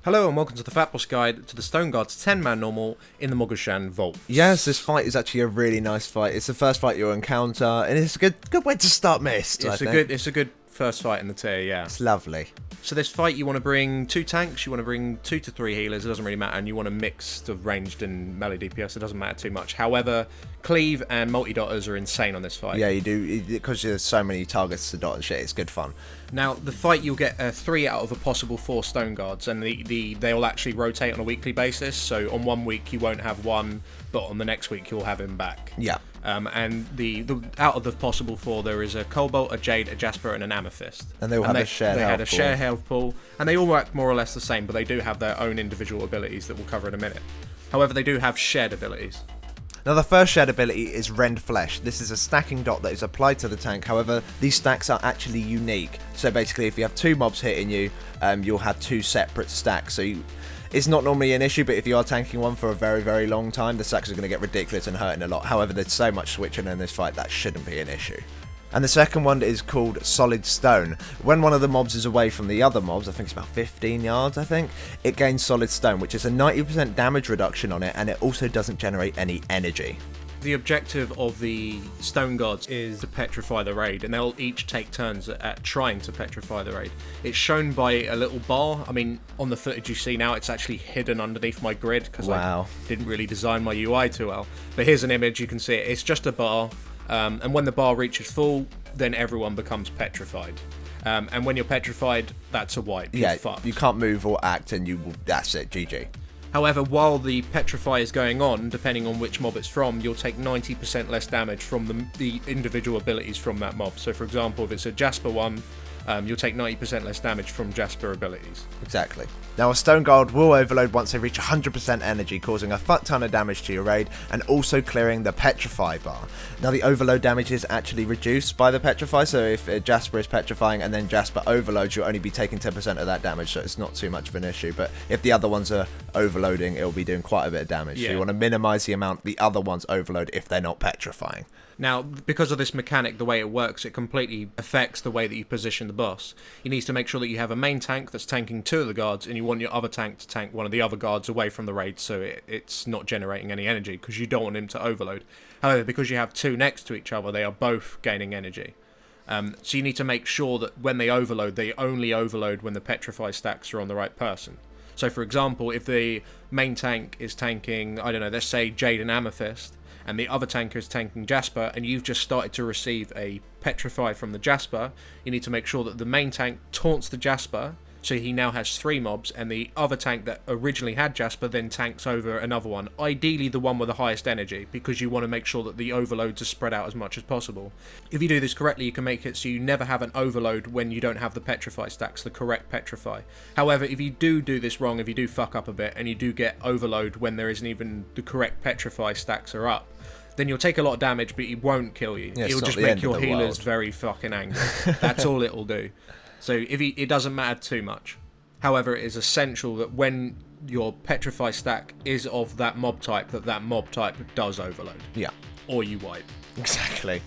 Hello and welcome to the FATBOSS Guide to the Stone Guard's 10-man normal in the Mogu'shan Vault. Yes, this fight is actually a really nice fight. It's the first fight you'll encounter, and it's a good way to start Mist. It's a good first fight in the tier, yeah. It's lovely. So this fight, you want to bring 2 tanks, you want to bring 2 to 3 healers, it doesn't really matter, and you want a mix of ranged and melee DPS, it doesn't matter too much. However, cleave and multi-dotters are insane on this fight. Yeah, you do, because there's so many targets to dot and shit, it's good fun. Now, the fight, you'll get 3 out of a possible 4 Stone Guards, and they'll actually rotate on a weekly basis, so on one week you won't have one, but on the next week you'll have him back. Yeah. And the out of the possible 4, there is a Cobalt, a Jade, a Jasper, and an Amethyst. And they all have a shared health pool, and they all work more or less the same, but they do have their own individual abilities that we'll cover in a minute. However, they do have shared abilities. Now the first shared ability is Ren Flesh. This is a stacking dot that is applied to the tank, however these stacks are actually unique. So basically if you have 2 mobs hitting you, you'll have 2 separate stacks. So it's not normally an issue, but if you are tanking one for a very, very long time, the stacks are going to get ridiculous and hurting a lot. However, there's so much switching in this fight that shouldn't be an issue. And the second one is called Solid Stone. When one of the mobs is away from the other mobs, I think it's about 15 yards, it gains Solid Stone, which is a 90% damage reduction on it, and it also doesn't generate any energy. The objective of the Stone Guards is to petrify the raid, and they'll each take turns at trying to petrify the raid. It's shown by a little bar. I mean, on the footage you see now, it's actually hidden underneath my grid, because I didn't really design my UI too well. But here's an image, you can see it. It's just a bar. And when the bar reaches full, then everyone becomes petrified. And when you're petrified, that's a wipe. Yeah, you're fucked. You can't move or act, and that's it, GG. However, while the petrify is going on, depending on which mob it's from, you'll take 90% less damage from the individual abilities from that mob. So for example, if it's a Jasper one, you'll take 90% less damage from Jasper abilities. Exactly. Now a Stone Guard will overload once they reach 100% energy, causing a fuck ton of damage to your raid, and also clearing the Petrify bar. Now the overload damage is actually reduced by the Petrify, so if Jasper is petrifying and then Jasper overloads, you'll only be taking 10% of that damage, so it's not too much of an issue. But if the other ones are overloading, it'll be doing quite a bit of damage. Yeah. So you want to minimize the amount the other ones overload if they're not petrifying. Now, because of this mechanic, the way it works, it completely affects the way that you position the boss. You need to make sure that you have a main tank that's tanking 2 of the guards, and you want your other tank to tank one of the other guards away from the raid, so it's not generating any energy, because you don't want him to overload. However, because you have 2 next to each other, they are both gaining energy. So you need to make sure that when they overload, they only overload when the petrify stacks are on the right person. So for example, if the main tank is tanking, I don't know, let's say Jade and Amethyst, and the other tanker is tanking Jasper, and you've just started to receive a petrify from the Jasper, you need to make sure that the main tank taunts the Jasper, so he now has 3 mobs, and the other tank that originally had Jasper then tanks over another one, ideally the one with the highest energy, because you want to make sure that the overloads are spread out as much as possible. If you do this correctly, you can make it so you never have an overload when you don't have the petrify stacks, the correct petrify. However, if you do this wrong, if you do fuck up a bit, and you do get overload when there isn't even the correct petrify stacks are up, then you'll take a lot of damage, but it won't kill you. Yeah, it'll just make your healers very fucking angry. That's all it'll do. So it doesn't matter too much. However, it is essential that when your petrify stack is of that mob type does overload. Yeah. Or you wipe. Exactly.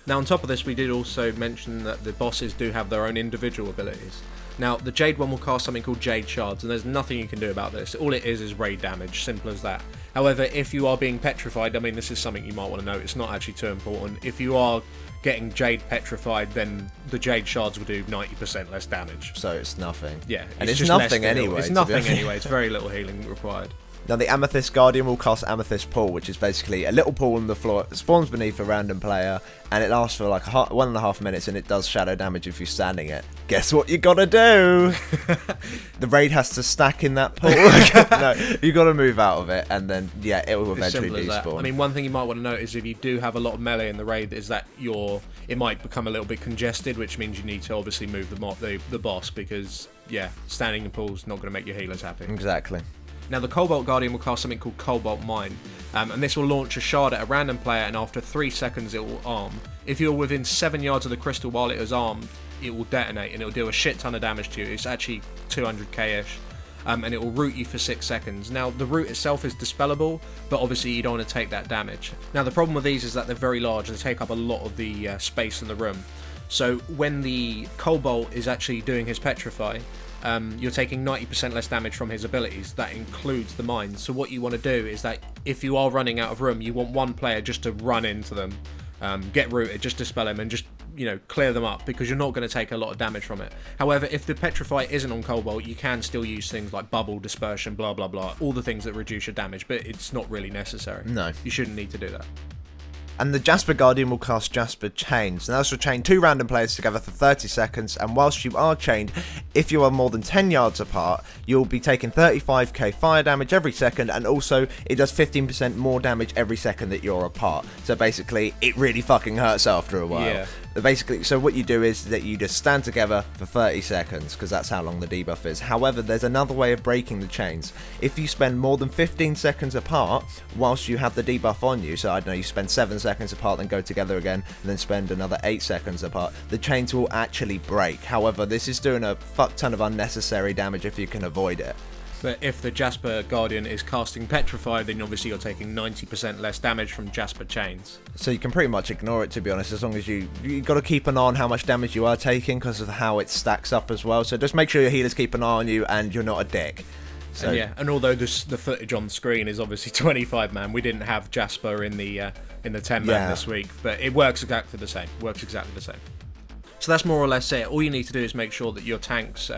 Now on top of this, we did also mention that the bosses do have their own individual abilities. Now, the Jade one will cast something called Jade Shards, and there's nothing you can do about this. All it is raid damage, simple as that. However, if you are being petrified, I mean, this is something you might want to know, it's not actually too important. If you are getting Jade petrified, then the Jade Shards will do 90% less damage. So it's nothing. Yeah. And it's nothing anyway. It's nothing anyway, it's very little healing required. Now the Amethyst Guardian will cast Amethyst Pool, which is basically a little pool on the floor. It spawns beneath a random player, and it lasts for like 1.5 minutes, and it does shadow damage if you're standing it. Guess what you gotta do? The raid has to stack in that pool. No, you gotta move out of it, and then yeah, it will eventually despawn. I mean, one thing you might want to note is if you do have a lot of melee in the raid, is that it might become a little bit congested, which means you need to obviously move the boss, because yeah, standing in pools not going to make your healers happy. Exactly. Now the Cobalt Guardian will cast something called Cobalt Mine, and this will launch a shard at a random player, and after 3 seconds it will arm. If you're within 7 yards of the crystal while it is armed, it will detonate, and it will do a shit ton of damage to you. It's actually 200k-ish, and it will root you for 6 seconds. Now the root itself is dispellable, but obviously you don't want to take that damage. Now the problem with these is that they're very large, they take up a lot of the space in the room. So when the Cobalt is actually doing his petrify, you're taking 90% less damage from his abilities. That includes the mines. So what you want to do is that if you are running out of room, you want one player just to run into them, get rooted, just dispel him, and just, you know, clear them up, because you're not going to take a lot of damage from it. However, if the Petrify isn't on Cobalt, you can still use things like Bubble, Dispersion, blah blah blah, all the things that reduce your damage, but it's not really necessary. No. You shouldn't need to do that. And the Jasper Guardian will cast Jasper Chains. Now this will chain 2 random players together for 30 seconds, and whilst you are chained, if you are more than 10 yards apart, you'll be taking 35k fire damage every second, and also it does 15% more damage every second that you're apart. So basically, it really fucking hurts after a while. Yeah. Basically, so what you do is that you just stand together for 30 seconds, because that's how long the debuff is. However, there's another way of breaking the chains. If you spend more than 15 seconds apart whilst you have the debuff on you, so I don't know, you spend 7 seconds apart, then go together again, and then spend another 8 seconds apart, the chains will actually break. However, this is doing a fuck ton of unnecessary damage if you can avoid it. But if the Jasper Guardian is casting Petrify, then obviously you're taking 90% less damage from Jasper Chains. So you can pretty much ignore it, to be honest, as long as you got to keep an eye on how much damage you are taking, because of how it stacks up as well. So just make sure your healers keep an eye on you and you're not a dick. So and yeah, and although the footage on the screen is obviously 25 man, we didn't have Jasper in the 10 man this week, but it works exactly the same. So that's more or less it. All you need to do is make sure that your tanks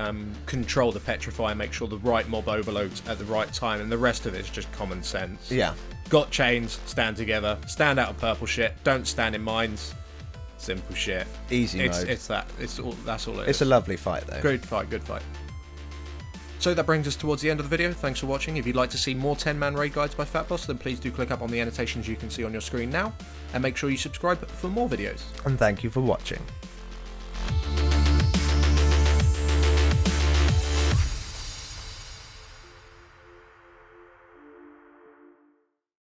control the Petrify, make sure the right mob overloads at the right time, and the rest of it is just common sense. Yeah. Got chains, stand together, stand out of purple shit, don't stand in mines. Simple shit. Easy mode. That's all it is. It's a lovely fight though. Good fight. So that brings us towards the end of the video. Thanks for watching. If you'd like to see more 10-man raid guides by FATBOSS, then please do click up on the annotations you can see on your screen now, and make sure you subscribe for more videos. And thank you for watching.